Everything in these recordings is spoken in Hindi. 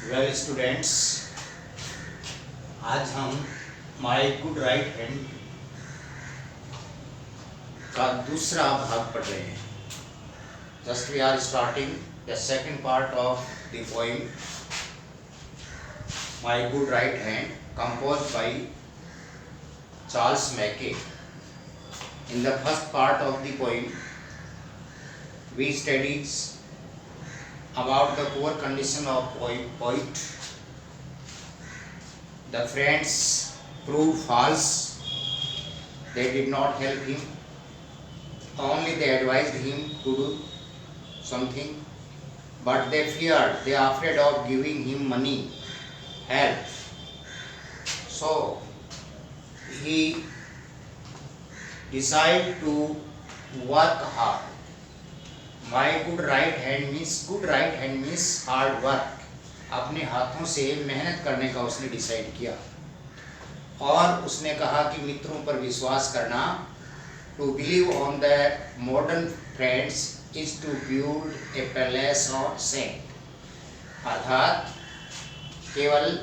वेल स्टूडेंट्स, आज हम माय गुड राइट हैंड का दूसरा भाग पढ़ रहे हैं। Just we are starting the second part of the poem my good right hand composed by Charles Mackay. In the first part of the poem, we studied about the poor condition of poet. The friends proved false. They did not help him. Only they advised him to do something. But they feared. They are afraid of giving him money, help. So he decided to work hard. My good right hand means hard work. अपने हाथों से मेहनत करने का उसने डिसाइड किया और उसने कहा कि मित्रों पर विश्वास करना, to believe on the modern friends is to build a palace of sand, अर्थात केवल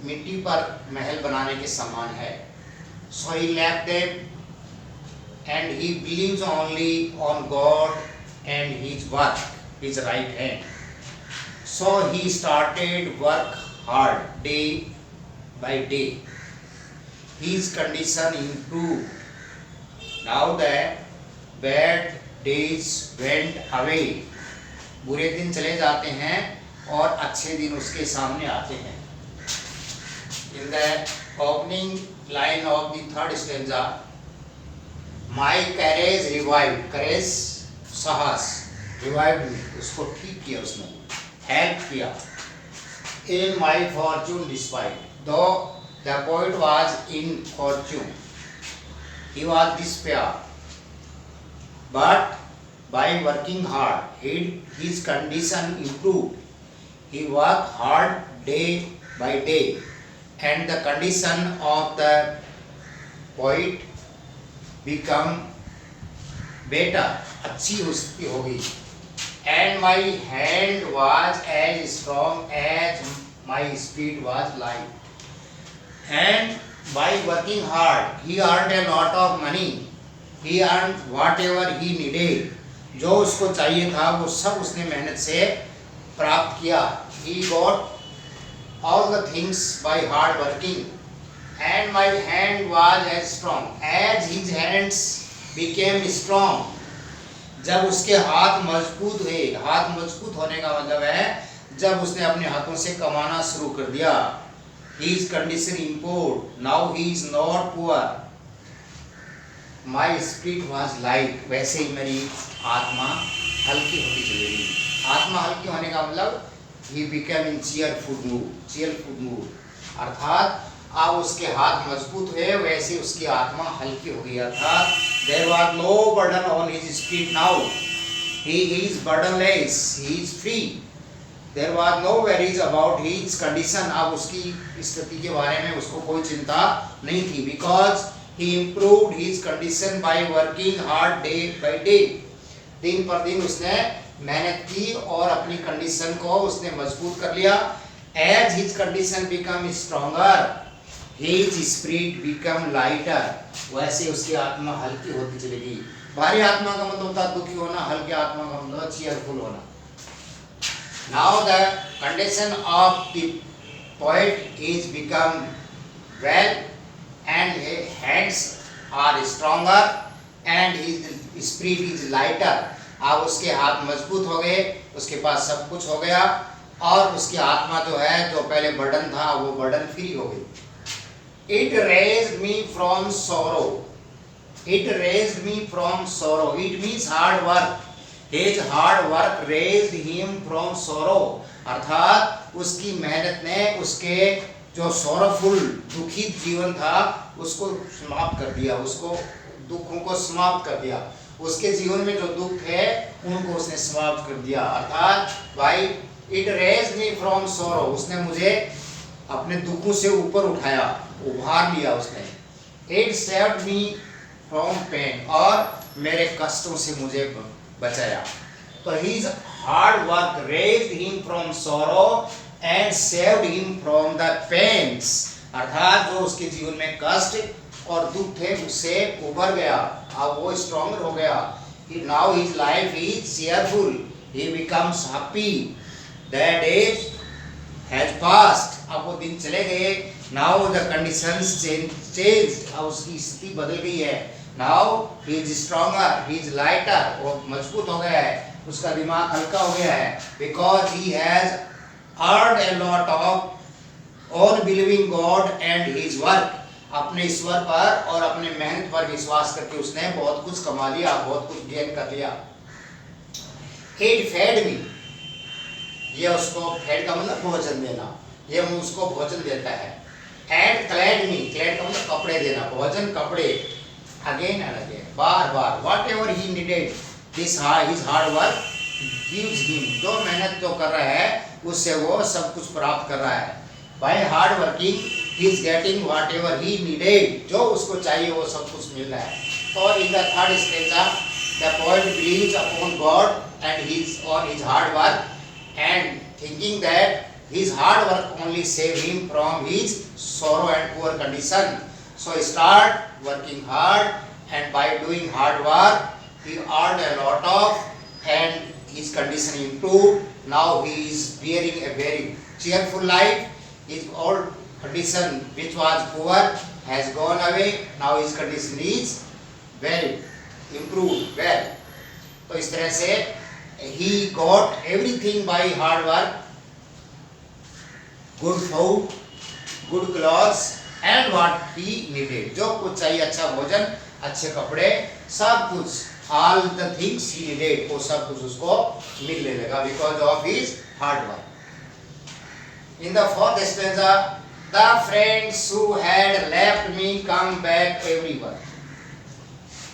मिट्टी पर महल बनाने के समान है। So he left them and he believes only on God and his work, his right hand. So he started work hard day by day. His condition improved. Now that bad days went away. बुरे दिन चले जाते हैं और अच्छे दिन उसके सामने आते हैं। In the opening line of the third stanza, my courage revived. Courage साहस, रिवाइव, उसको ठीक किया, उसने हेल्प किया। In my fortune despite, though the poet was in fortune, he was despair, but by working hard his condition improved. He work hard day by day and the condition of the poet become better, अच्छी स्थिति हो गई। And my hand was as strong as my speed was light. And by working hard he earned a lot of money, he earned what ever he needed, जो उसको चाहिए था वो सब उसने मेहनत से प्राप्त किया। He got all the things by hard working. And my hand was as strong as his hands became strong, जब उसके हाथ मजबूत हुए। हाथ मजबूत होने का मतलब है जब उसने अपने हाथों से कमाना शुरू कर दिया। His condition improved. Now he is not poor. My spirit was light. वैसे ही मेरी आत्मा हल्की होती चलेगी। आत्मा हल्की होने का मतलब he became in cheerful mood, अर्थात अब उसके हाथ मजबूत हुए, वैसे उसकी आत्मा हल्की हो गई। अर्थात there was no burden on his spirit now. He is burdenless. He is free. There was no worries about his condition. अब उसकी स्थिति के बारे में उसको कोई चिंता नहीं थी, because he improved his condition by working hard day by day. दिन पर दिन उसने मेहनत की और अपनी कंडीशन को उसने मजबूत कर लिया। As his condition become stronger, his spirit become lighter. वैसे उसकी आत्मा हल्की होती चलेगी। भारी आत्मा का मतलब होता है दुखी होना, हल्की आत्मा का मतलब चीयरफुल होना। Now the condition of the poet is become well and his hands are stronger and his spirit is lighter. अब उसके हाथ मजबूत हो गए, उसके पास सब कुछ हो गया और उसकी आत्मा जो है, जो पहले बर्डन था, वो बर्डन फ्री हो गई। It raised me from sorrow. It raised me from sorrow. It means hard work. His hard work raised him from sorrow. अर्थात उसकी मेहनत ने उसके जो sorrowful दुखी जीवन था उसको समाप्त कर दिया, उसको दुखों को समाप्त कर दिया। उसके जीवन में जो दुख थे उनको उसने समाप्त कर दिया। अर्थात भाई it raised me from sorrow, उसने मुझे अपने दुखों से ऊपर उठाया, उभार लिया उसने। It saved me from pain, और मेरे कष्टों से मुझे बचाया। तो his hard work raised him from sorrow and saved him from the pains, अर्थात जो उसके जीवन में कष्ट और दुख थे उससे उबर गया, अब वो स्ट्रॉन्गर हो गया. Now his life is cheerful, he becomes happy. That age has passed, अब वो दिन चले गए. Now the conditions changed, अब उसकी स्थिति बदल गई है. Now he is stronger, he is lighter, वो मजबूत हो गया है, उसका दिमाग हल्का हो गया है. Because he has earned a lot of on believing God and his work, अपने ईश्वर पर और अपने मेहनत पर विश्वास करके उसने बहुत कुछ कमा लिया, बहुत कुछ गेन कर लिया. He fed me, ये उसको फेड का मतलब भोजन देना, ये उसको भोजन देता है. And clad me, clad का मतलब कपड़े देना, भोजन कपड़े. Again and again, bar bar. Whatever he needed, his hard work gives him, जो मेहनत तो कर रहा है उससे वो सब कुछ प्राप्त कर रहा है. By hard working he is getting whatever he needed, जो उसको चाहिए वो सब कुछ मिल रहा है. और in the third stanza the poet believes upon God and his hard work, and thinking that his hard work only save him from his sorrow and poor condition. So he start working hard, and by doing hard work he earned a lot of, and his condition improved. Now he is bearing a very cheerful life. His old condition which was poor has gone away. Now his condition is very improved, well. तो इस तरह से he got everything by hard work, good food, good clothes and what he needed, जो कुछ चाहिए, अच्छा भोजन, अच्छे कपड़े, सब कुछ, all the things he needed, वो सब कुछ उसको मिलने लगा because of his hard work. In the fourth stanza, the friends who had left me come back everyone.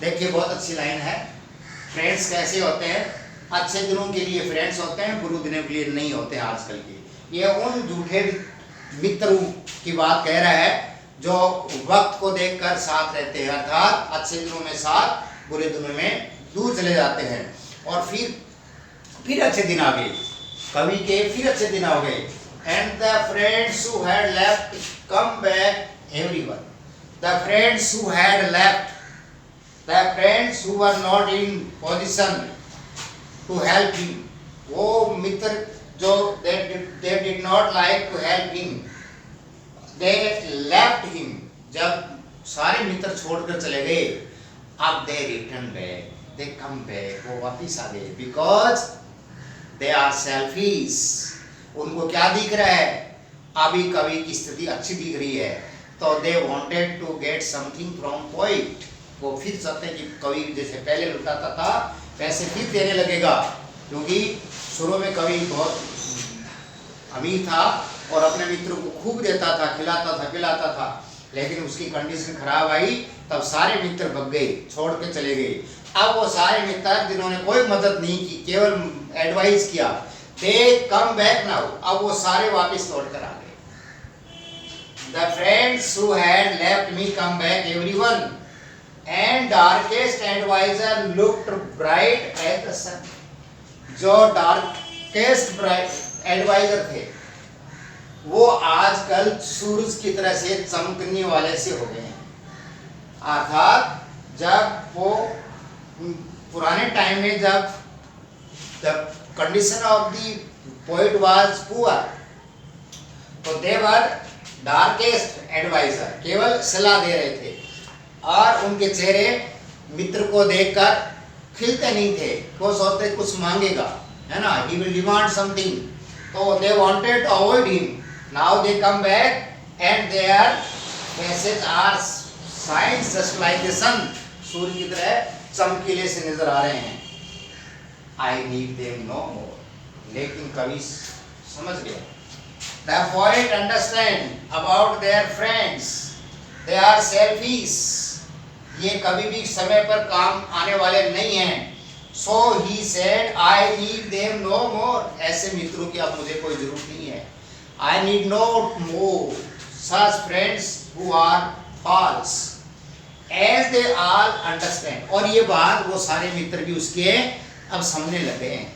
देखिए बहुत अच्छी लाइन है. फ्रेंड्स कैसे होते हैं? अच्छे दिनों के लिए फ्रेंड्स होते हैं, बुरे दिनों के लिए नहीं होते हैं आजकल के. ये उन झूठे मित्रों की बात कह रहा है जो वक्त को देखकर साथ रहते हैं, अर्थात अच्छे दिनों में साथ, बुरे दिनों में दूर चले जाते हैं. और फिर अच्छे दिन आ गए, कवि के फिर अच्छे दिन आ गए. And the friends who had left come back everyone. The friends who had left, the friends who were not in position to help him, वो मित्र जो they did not like to help him, they left him. जब सारे मित्र छोड़कर चले गए, अब they return back, they come back, वो वापिस आ गए. Because they are selfish. उनको क्या दिख रहा है? अभी कवि की स्थिति अच्छी दिख रही है, तो they wanted to get something from poet. वो फिर चाहते हैं कि कवि जैसे पहले लुटाता था वैसे फिर देने लगेगा, क्योंकि शुरू में कवि बहुत अमीर था और अपने मित्रों को खूब देता था, खिलाता था, पिलाता था. लेकिन उसकी कंडीशन खराब आई, तब सारे मित्र भग गए, छोड़ के चले गए. अब वो सारे मित्र जिन्होंने कोई मदद नहीं की, केवल एडवाइस किया, they come back now, अब वो सारे वापस लौट कर आ गए. The friends who had left me come back everyone, and darkest advisor looked bright as the sun. जो darkest advisor थे वो आजकल सूरज की तरह से चमकने वाले से हो गए हैं. अर्थात जब वो पुराने टाइम में जब condition of the poet was poor, तो they were darkest advisor, केवल सलाह दे रहे थे, और उनके चेहरे मित्र को देखकर खिलते नहीं थे. वो सोचते कुछ मांगेगा, है ना, he will demand something, तो they wanted to avoid him. Now they come back and their faces are shines just like the sun, सूर्य की तरह चमकीले से नजर आ रहे हैं. I need them no more. लेकिन कवि समझ गया. The poet understand about their friends. They are selfish. ये कभी भी समय पर काम आने वाले नहीं हैं. So he said, I need them no more. ऐसे मित्रों की अब मुझे कोई जरूरत नहीं है. I need no more such friends who are false. As they all understand. और ये बात वो सारे मित्र भी उसके अब समझने लगे हैं.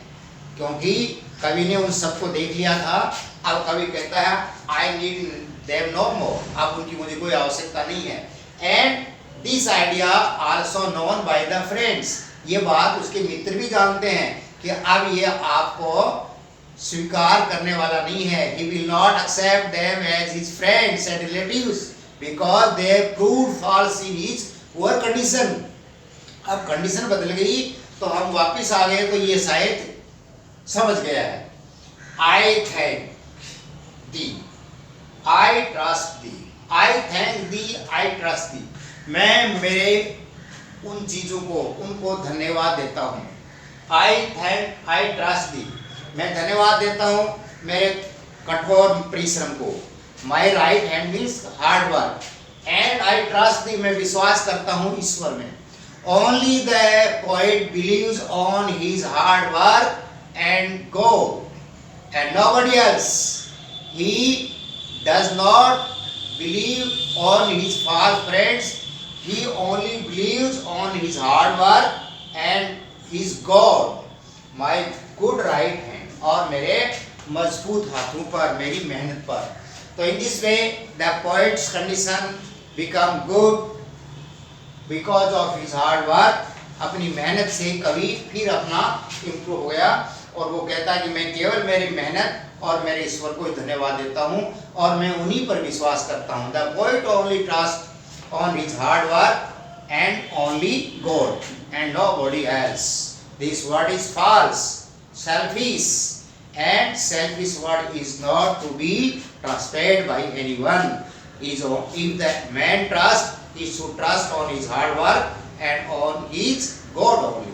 क्योंकि कवि ने उन सबको देख लिया था। अब कवि कहता है आई नीड देम नो मोर, अब उनकी मुझे कोई आवश्यकता नहीं है। And this idea also known by the friends, ये बात उसके मित्र भी जानते हैं कि अब ये आपको स्वीकार करने वाला नहीं है। He will not accept them as his friends and relatives because they proved false in his poor condition। अब कंडीशन बदल गई तो हम वापिस आ गए, तो ये शायद समझ गया है। I thank thee, I trust thee, I thank thee, I trust thee। मैं मेरे उन चीजों को, उनको धन्यवाद देता हूँ। I thank, I trust thee, मैं धन्यवाद देता हूँ मेरे कठोर परिश्रम को। My right hand means hard work, and I trust thee, मैं विश्वास करता हूँ ईश्वर में। Only the poet believes on his hard work and go, and nobody else. He does not believe on his false friends. He only believes on his hard work and his God, my good right hand, और मेरे मजबूत हाथों पर, मेरी मेहनत पर। तो in this way the poet's condition become good because of his hard work। अपनी मेहनत से कवि फिर अपना इम्प्रूव हो गया और वो कहता है कि मैं केवल मेरी मेहनत और मेरे ईश्वर को धन्यवाद देता हूँ और मैं उन्हीं पर विश्वास करता हूँ। The poet only trusts on his hard work and only God and nobody else। This word is false, selfish, and selfish word is not to be trusted by anyone। If the man trusts, he should trust on his hard work and on his God only।